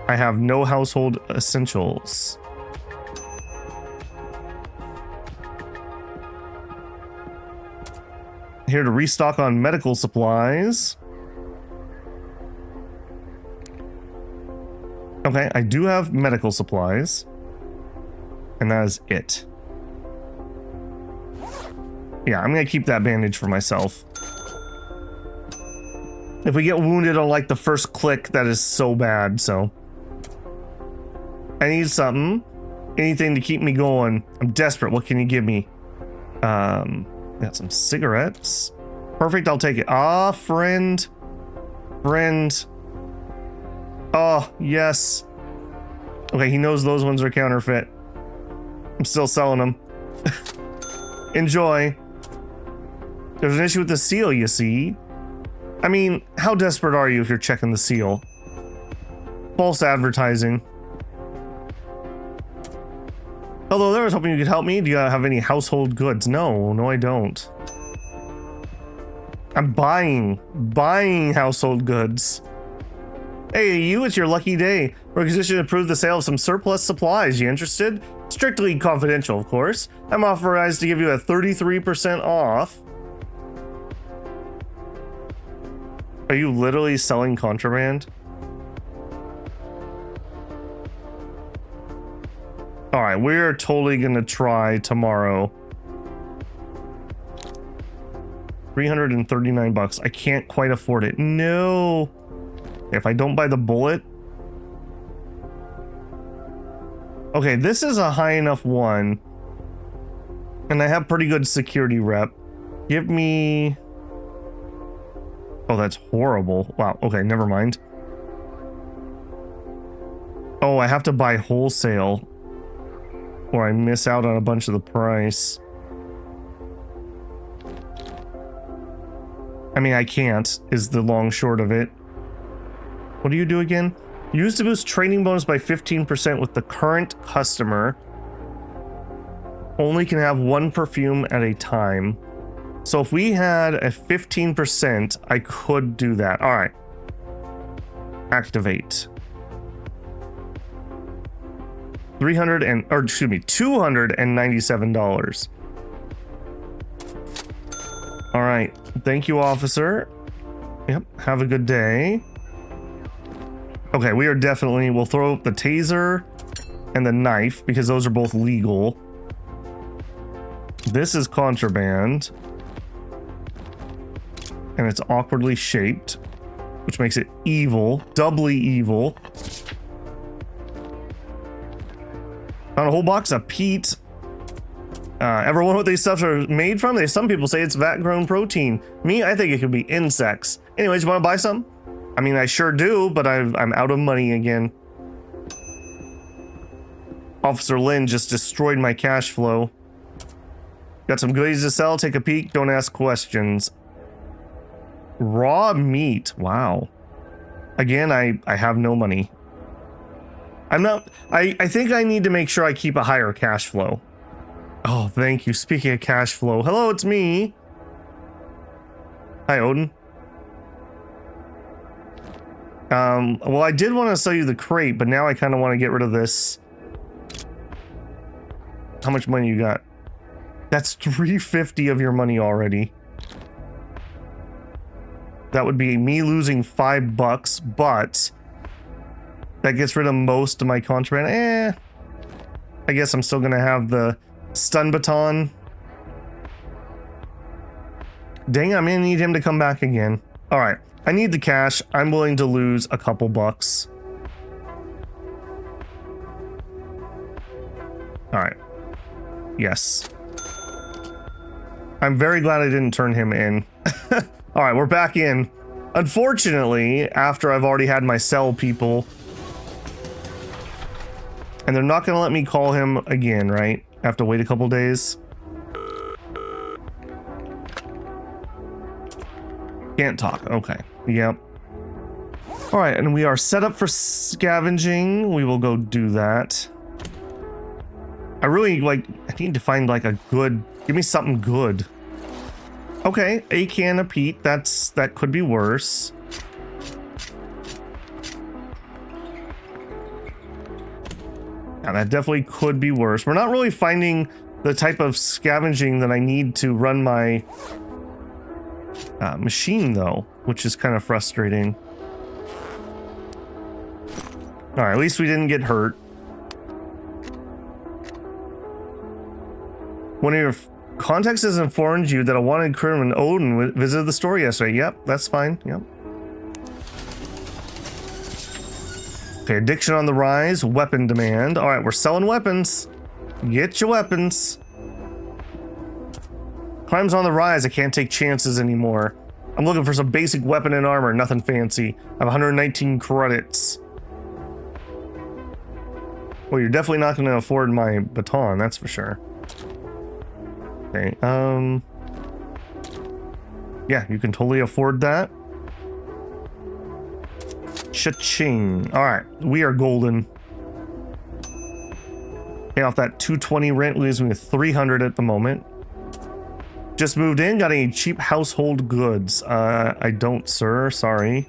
I have no household essentials. Here to restock on medical supplies. Okay, I do have medical supplies. And that is it. Yeah, I'm gonna keep that bandage for myself. If we get wounded on like the first click, that is so bad, so. I need something. Anything to keep me going. I'm desperate. What can you give me? Got some cigarettes. Perfect, I'll take it. Ah, friend. Friend. Oh, yes. Okay, he knows those ones are counterfeit. I'm still selling them. Enjoy. There's an issue with the seal, you see. I mean, how desperate are you if you're checking the seal? False advertising. Hello there, I was hoping you could help me. Do you have any household goods? No, I don't. I'm buying household goods. Hey, you, it's your lucky day. Requisition approved the sale of some surplus supplies. You interested? Strictly confidential, of course. I'm authorized to give you a 33% off. Are you literally selling contraband? All right, we're totally gonna try tomorrow. 339 bucks. I can't quite afford it. No. If I don't buy the bullet. Okay, this is a high enough one. And I have pretty good security rep. Give me... Oh, that's horrible. Wow, okay, never mind. Oh, I have to buy wholesale. Or I miss out on a bunch of the price. I mean, I can't, is the long short of it. What do you do again? Use to boost trading bonus by 15% with the current customer. Only can have one perfume at a time. So if we had a 15%, I could do that. All right. Activate. $297. All right. Thank you, officer. Yep. Have a good day. Okay, we are definitely, we'll throw the taser and the knife because those are both legal. This is contraband. And it's awkwardly shaped, which makes it evil, doubly evil. Found a whole box of peat. Ever wonder what these stuff are made from? Some people say it's vat-grown protein. Me, I think it could be insects. Anyways, you want to buy some? I mean, I sure do, but I'm out of money again. Officer Lin just destroyed my cash flow. Got some goodies to sell. Take a peek. Don't ask questions. Raw meat. Wow. Again, I have no money. I think I need to make sure I keep a higher cash flow. Oh, thank you. Speaking of cash flow. Hello, it's me. Hi, Odin. Well, I did want to sell you the crate, but now I kind of want to get rid of this How much money you got? That's 350 of your money already. That would be me losing $5, but that gets rid of most of my contraband. I guess I'm still gonna have the stun baton. Dang, I'm gonna need him to come back again. All right, I need the cash. I'm willing to lose a couple bucks. All right. Yes. I'm very glad I didn't turn him in. All right, we're back in. Unfortunately, after I've already had my cell people, and they're not gonna let me call him again, right? I have to wait a couple days. Can't talk. Okay. Yep. All right, and we are set up for scavenging. We will go do that. I really I need to find like a good, give me something good. Okay, a can of peat. That could be worse. Yeah, that definitely could be worse. We're not really finding the type of scavenging that I need to run my machine though, which is kind of frustrating. All right, at least we didn't get hurt. One of your contacts has informed you that a wanted criminal in Odin visited the store yesterday. Yep, that's fine. Yep. Okay, addiction on the rise, weapon demand. All right, we're selling weapons. Get your weapons. Crime's on the rise. I can't take chances anymore. I'm looking for some basic weapon and armor, nothing fancy. I have 119 credits. Well, you're definitely not going to afford my baton, that's for sure. Okay, yeah, you can totally afford that. Cha-ching. All right, we are golden. Pay off that 220 rent, leaves me with 300 at the moment. Just moved in, got any cheap household goods? I don't, sir, sorry.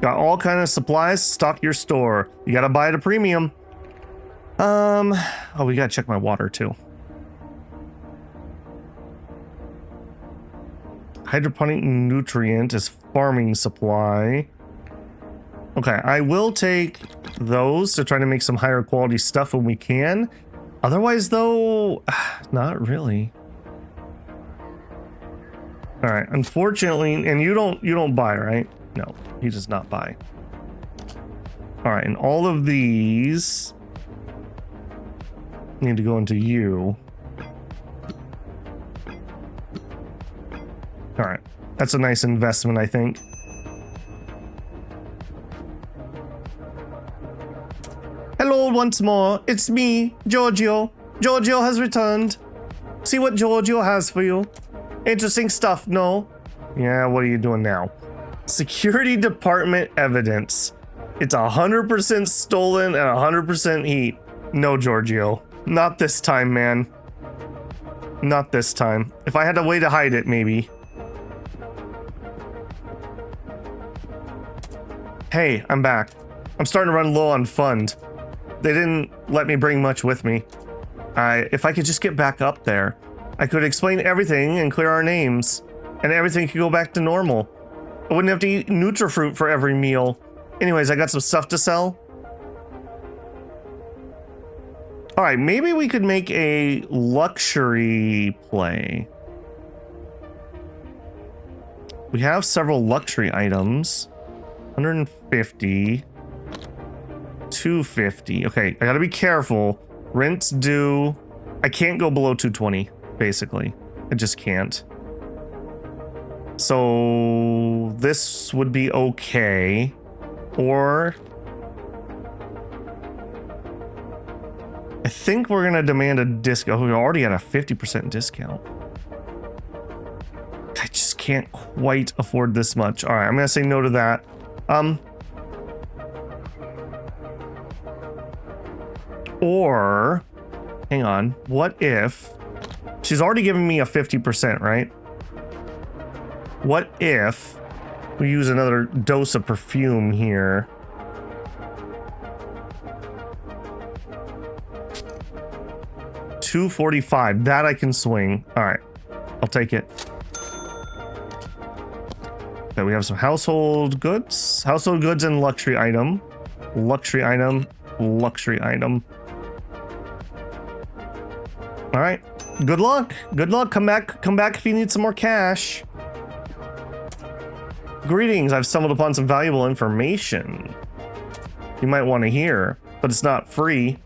Got all kind of supplies, stock your store. You gotta buy at a premium. Oh, we gotta check my water too. Hydroponic nutrient is farming supply. Okay, I will take those to try to make some higher quality stuff when we can. Otherwise though, not really. All right, unfortunately, and you don't buy, right? No, he does not buy. All right, and all of these need to go into you. All right, that's a nice investment, I think. Hello once more, it's me, Giorgio. Giorgio has returned. See what Giorgio has for you. Interesting stuff, no? Yeah, what are you doing now? Security department evidence. It's 100% stolen and 100% heat. No, Giorgio. Not this time, man. Not this time. If I had a way to hide it, maybe. Hey, I'm back. I'm starting to run low on fund. They didn't let me bring much with me. If I could just get back up there, I could explain everything and clear our names, and everything could go back to normal. I wouldn't have to eat Nutrifruit for every meal. Anyways, I got some stuff to sell. All right, maybe we could make a luxury play. We have several luxury items. 150. 250. Okay, I gotta be careful. Rent's due. I can't go below 220, basically. I just can't. So this would be okay. Or I think we're gonna demand a discount. Oh, we already had a 50% discount. I just can't quite afford this much. All right, I'm gonna say no to that. Or hang on, what if she's already given me a 50%, right? What if we use another dose of perfume here? 245. That I can swing. All right, I'll take it. Okay, we have some household goods. Household goods and luxury item. Luxury item. Luxury item. All right. Good luck. Good luck. Come back. Come back if you need some more cash. Greetings. I've stumbled upon some valuable information you might want to hear, but it's not free.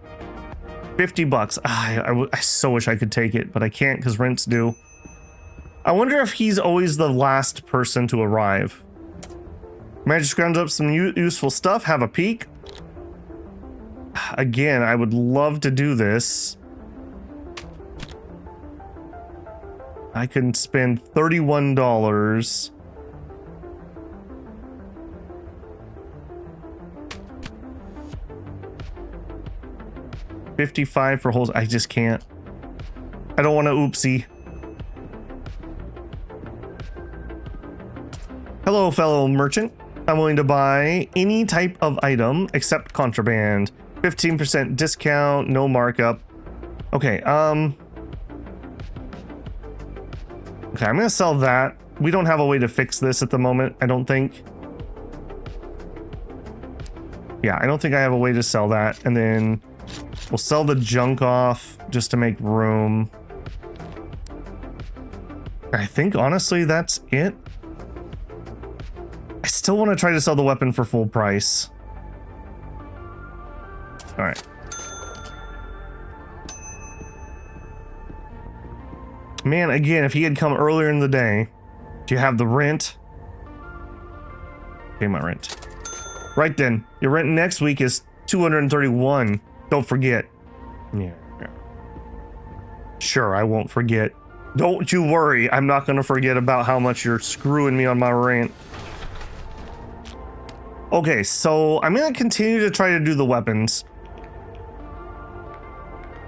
50 bucks. I so wish I could take it, but I can't because rent's due. I wonder if he's always the last person to arrive. Managed to scrounge up some useful stuff. Have a peek. Again, I would love to do this. I can spend $31. $55 for holes. I just can't. I don't want to oopsie. Hello, fellow merchant. I'm willing to buy any type of item except contraband. 15% discount, no markup. Okay, okay, I'm gonna sell that. We don't have a way to fix this at the moment, I don't think. Yeah, I don't think I have a way to sell that. And then we'll sell the junk off just to make room. I think, honestly, that's it. I still want to try to sell the weapon for full price. All right. Man, again, if he had come earlier in the day, do you have the rent? Pay my rent. Right then, your rent next week is $231. Don't forget. Yeah. Sure, I won't forget. Don't you worry, I'm not gonna forget about how much you're screwing me on my rent. Okay, so I'm gonna continue to try to do the weapons.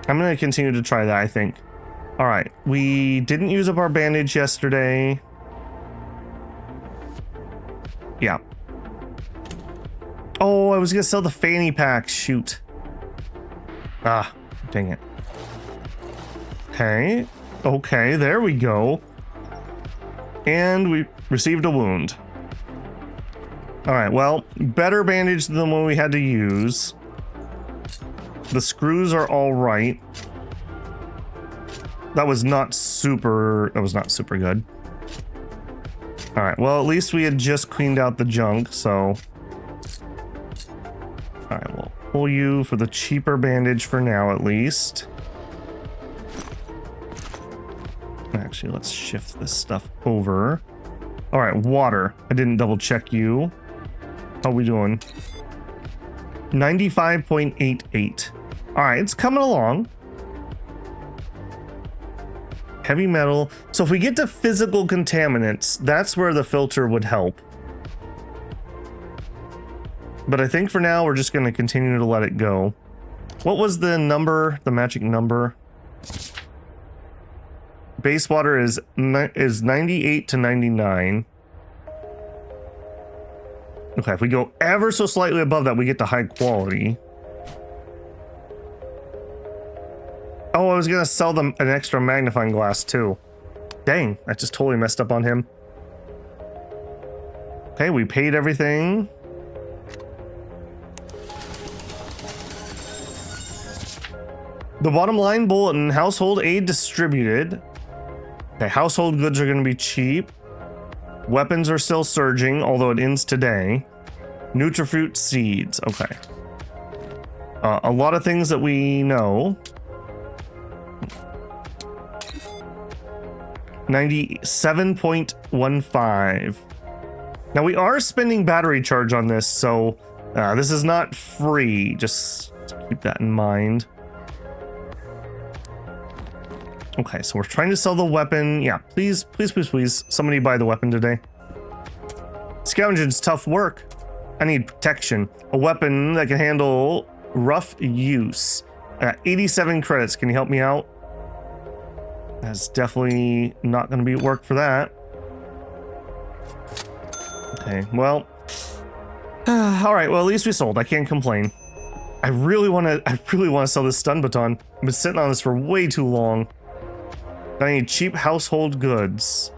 I'm gonna continue to try that, I think. All right, we didn't use up our bandage yesterday. Yeah. Oh, I was gonna sell the fanny pack, shoot. Ah, dang it. Okay, okay, there we go. And we received a wound. All right, well, better bandage than the one we had to use. The screws are all right. That was not super good. All right, well, at least we had just cleaned out the junk, so. All right, we'll pull you for the cheaper bandage for now, at least. Actually, let's shift this stuff over. All right, water. I didn't double check you. How are we doing? 95.88. All right, it's coming along. Heavy metal. So if we get to physical contaminants, that's where the filter would help. But I think for now, we're just going to continue to let it go. What was the number, the magic number? Base water is 98 to 99. Okay, if we go ever so slightly above that, we get to high quality. Oh, I was gonna sell them an extra magnifying glass too. Dang, I just totally messed up on him. Okay, we paid everything. The bottom line bulletin, household aid distributed. Okay, household goods are gonna be cheap. Weapons are still surging, although it ends today. Nutrifruit seeds, okay. A lot of things that we know. 97.15. Now we are spending battery charge on this, so this is not free. Just keep that in mind. Okay, so we're trying to sell the weapon. Yeah, please, please, please, please, somebody buy the weapon today. Scavenging's tough work. I need protection. A weapon that can handle rough use. 87 credits. Can you help me out? That's definitely not going to be work for that. Okay, well. All right, well, at least we sold. I can't complain. I really want to sell this stun baton. I've been sitting on this for way too long. I need cheap household goods.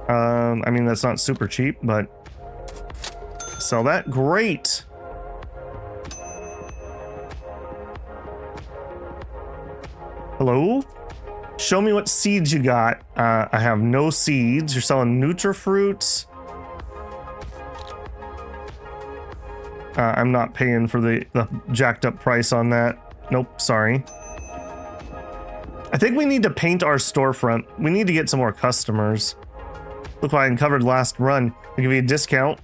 I mean, that's not super cheap, but sell that. Great. Hello? Show me what seeds you got. I have no seeds. You're selling Nutrifruits. I'm not paying for the jacked up price on that. Nope, sorry. I think we need to paint our storefront. We need to get some more customers. Look what I uncovered last run. I'll give you a discount.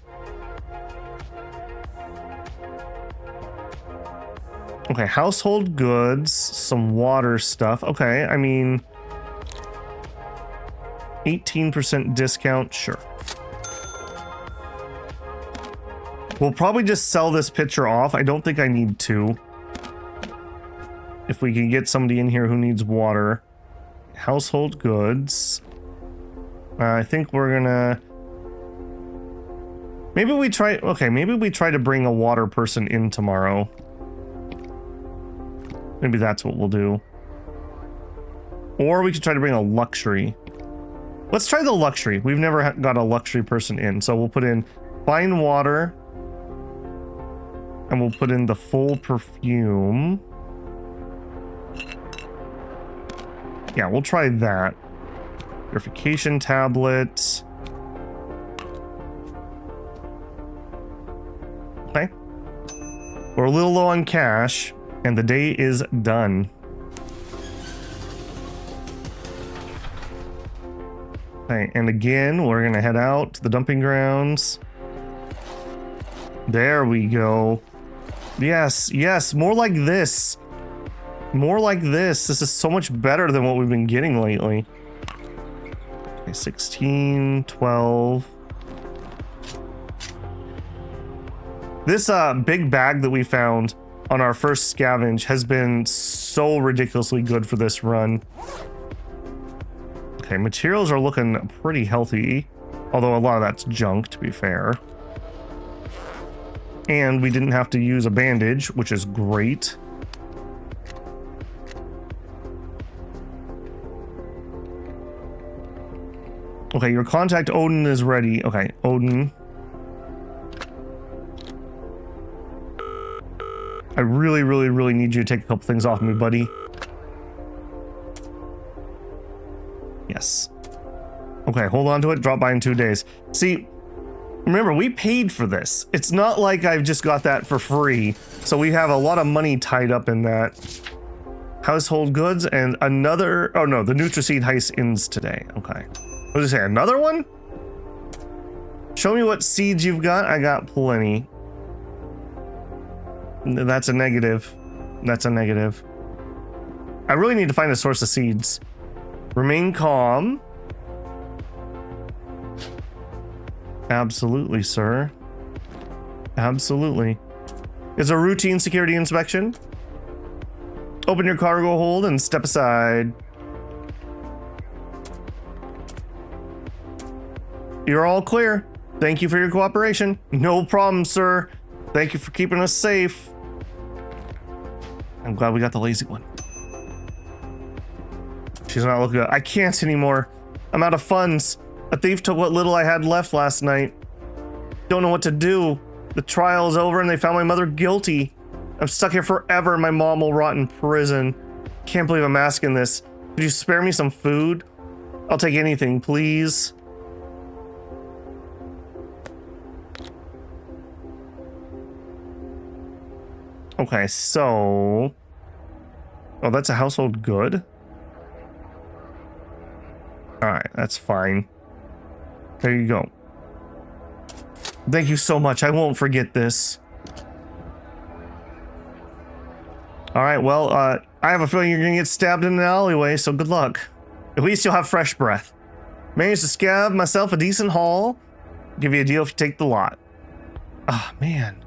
Okay, household goods, some water stuff. Okay, I mean, 18% discount, sure. We'll probably just sell this picture off. I don't think I need to. If we can get somebody in here who needs water. Household goods. I think we're gonna... Maybe we try... Okay, maybe we try to bring a water person in tomorrow. Maybe that's what we'll do. Or we could try to bring a luxury. Let's try the luxury. We've never got a luxury person in. So we'll put in fine water. And we'll put in the full perfume. Yeah, we'll try that. Purification tablet. Okay. We're a little low on cash, and the day is done. Okay, and again, we're gonna head out to the dumping grounds. There we go. Yes, yes, more like this. More like this. This is so much better than what we've been getting lately. Okay, 16, 12. This big bag that we found on our first scavenge has been so ridiculously good for this run. Okay, materials are looking pretty healthy, although a lot of that's junk, to be fair. And we didn't have to use a bandage, which is great. Okay, your contact Odin is ready. Okay, Odin. I really, really, really need you to take a couple things off me, buddy. Yes. Okay, hold on to it. Drop by in 2 days. See, remember, we paid for this. It's not like I've just got that for free. So we have a lot of money tied up in that. Household goods and another... Oh, no, the Nutriseed heist ends today. Okay. What did I say? Another one? Show me what seeds you've got. I got plenty. That's a negative. That's a negative. I really need to find a source of seeds. Remain calm. Absolutely, sir. Absolutely. It's a routine security inspection. Open your cargo hold and step aside. You're all clear. Thank you for your cooperation. No problem, sir. Thank you for keeping us safe. I'm glad we got the lazy one. She's not looking good. I can't anymore. I'm out of funds. A thief took what little I had left last night. Don't know what to do. The trial is over and they found my mother guilty. I'm stuck here forever. My mom will rot in prison. Can't believe I'm asking this. Could you spare me some food? I'll take anything, please. Okay, so... Oh, that's a household good? Alright, that's fine. There you go. Thank you so much. I won't forget this. Alright, well, I have a feeling you're gonna get stabbed in an alleyway, so good luck. At least you'll have fresh breath. Managed to scab myself a decent haul. Give you a deal if you take the lot. Ah, man.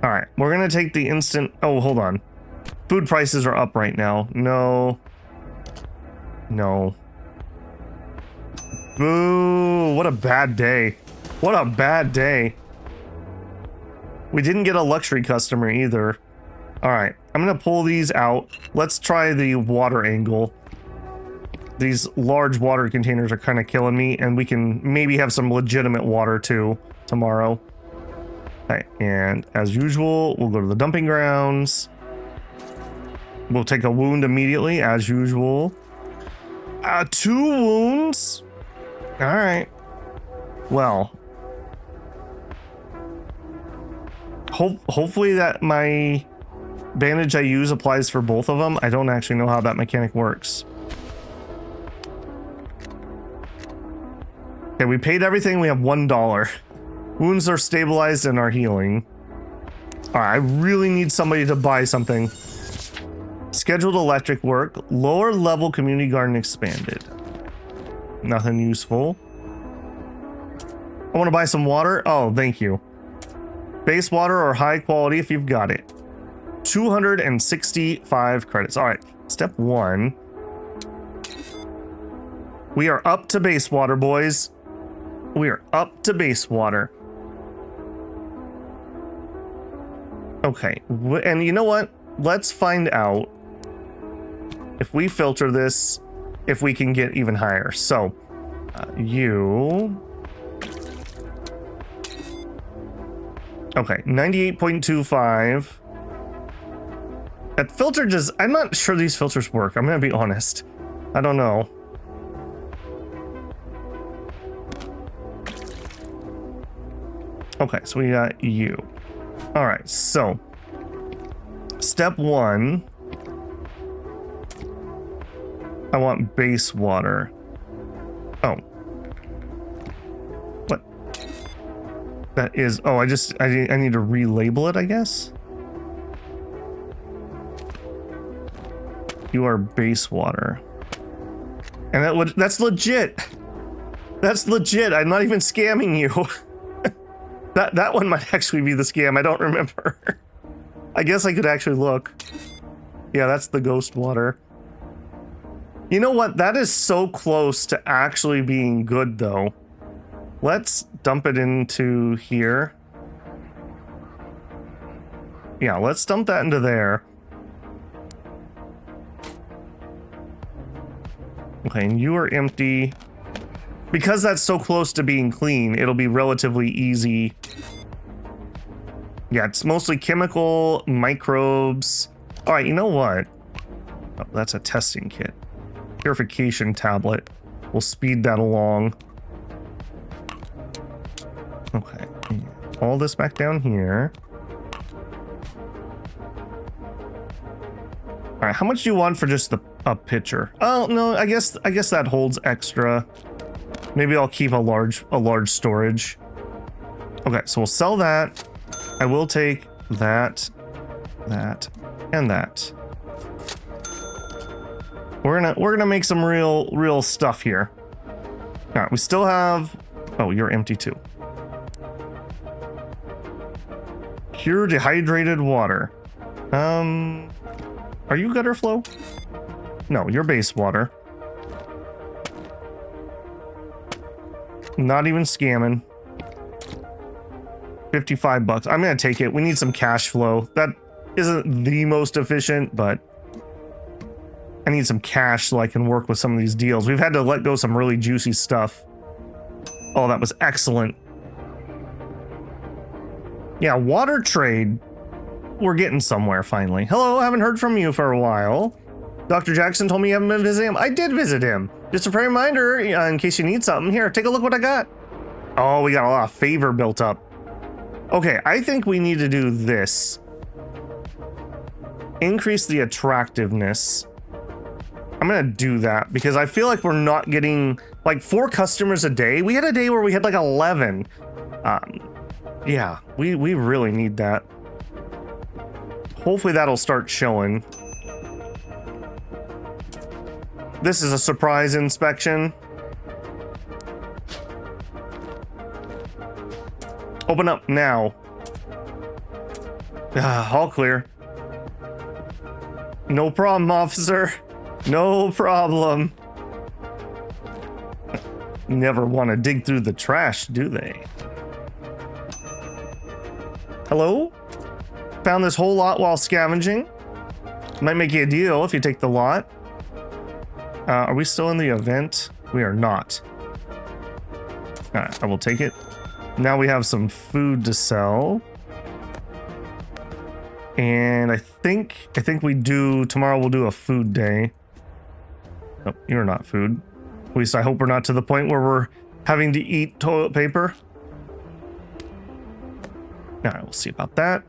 Alright, we're gonna take the instant... Oh, hold on. Food prices are up right now. No. No. Boo! What a bad day. What a bad day. We didn't get a luxury customer either. All right, I'm gonna pull these out. Let's try the water angle. These large water containers are kind of killing me, and we can maybe have some legitimate water too tomorrow. Okay, and as usual, we'll go to the dumping grounds. We'll take a wound immediately, as usual. 2 wounds? All right. Well. Hopefully that my bandage I use applies for both of them. I don't actually know how that mechanic works. Okay, we paid everything. We have $1. Wounds are stabilized and are healing. All right, I really need somebody to buy something. Scheduled electric work. Lower level community garden expanded. Nothing useful. I want to buy some water. Oh, thank you. Base water or high quality if you've got it. 265 credits. All right, step 1. We are up to base water, boys. We are up to base water. Okay, and you know what? Let's find out if we filter this, if we can get even higher. So, you... Okay, 98.25. That filter just... I'm not sure these filters work. I'm gonna be honest. I don't know. Okay, so we got you. All right, so step 1. I want base water. Oh. What? That is... Oh, I need to relabel it, I guess? You are base water. And that's legit. That's legit. I'm not even scamming you. That one might actually be the scam. I don't remember. I guess I could actually look. Yeah, that's the ghost water. You know what? That is so close to actually being good, though. Let's dump it into here. Yeah, let's dump that into there. Okay, and you are empty. Because that's so close to being clean, it'll be relatively easy. Yeah, it's mostly chemical, microbes. All right, you know what? Oh, that's a testing kit. Purification tablet. We'll speed that along. Okay, all this back down here. All right, how much do you want for just a pitcher? Oh no, I guess that holds extra. Maybe I'll keep a large storage. Okay, so we'll sell that. I will take that, and that. We're gonna make some real stuff here. All right, we still have... Oh, you're empty too. Pure dehydrated water. Are you gutter flow? No, you're base water. Not even scamming. $55. I'm gonna take it. We need some cash flow. That isn't the most efficient, but I need some cash so I can work with some of these deals. We've had to let go some really juicy stuff. Oh, that was excellent. Yeah, water trade. We're getting somewhere finally. Hello, I haven't heard from you for a while. Dr. Jackson told me you haven't been visiting him. I did visit him. Just a reminder, in case you need something. Here, take a look what I got. Oh, we got a lot of favor built up. Okay, I think we need to do this. Increase the attractiveness. I'm gonna do that because I feel like we're not getting like 4 customers a day. We had a day where we had like 11. Yeah, we really need that. Hopefully that'll start showing. This is a surprise inspection. Open up now. All clear. No problem, officer. No problem. never want to dig through the trash, do they? Hello? Found this whole lot while scavenging. Might make you a deal if you take the lot. Are we still in the event? We are not. I will take it. Now we have some food to sell. And I think we do, tomorrow we'll do a food day. Oh, you're not food. At least I hope we're not to the point where we're having to eat toilet paper. All right, we'll see about that.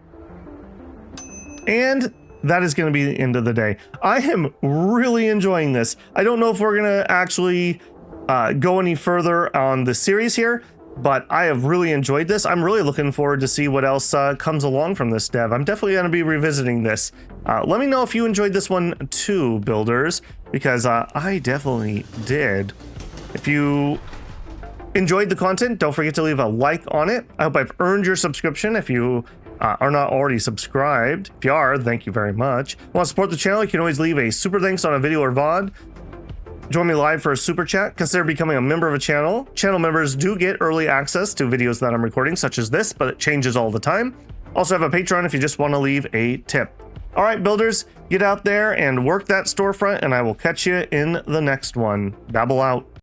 And that is going to be the end of the day. I am really enjoying this. I don't know if we're going to actually go any further on the series here, but I have really enjoyed this. I'm really looking forward to see what else comes along from this dev. I'm definitely going to be revisiting this. Let me know if you enjoyed this one too, builders, because I definitely did. If you enjoyed the content, don't forget to leave a like on it. I hope I've earned your subscription if you are not already subscribed. If you are, thank you very much. Want to support the channel? You can always leave a super thanks on a video or VOD. Join me live for a super chat. Consider becoming a member of a channel. Channel members do get early access to videos that I'm recording, such as this, but it changes all the time. Also have a Patreon if you just want to leave a tip. All right, builders, get out there and work that storefront, and I will catch you in the next one. Babel out.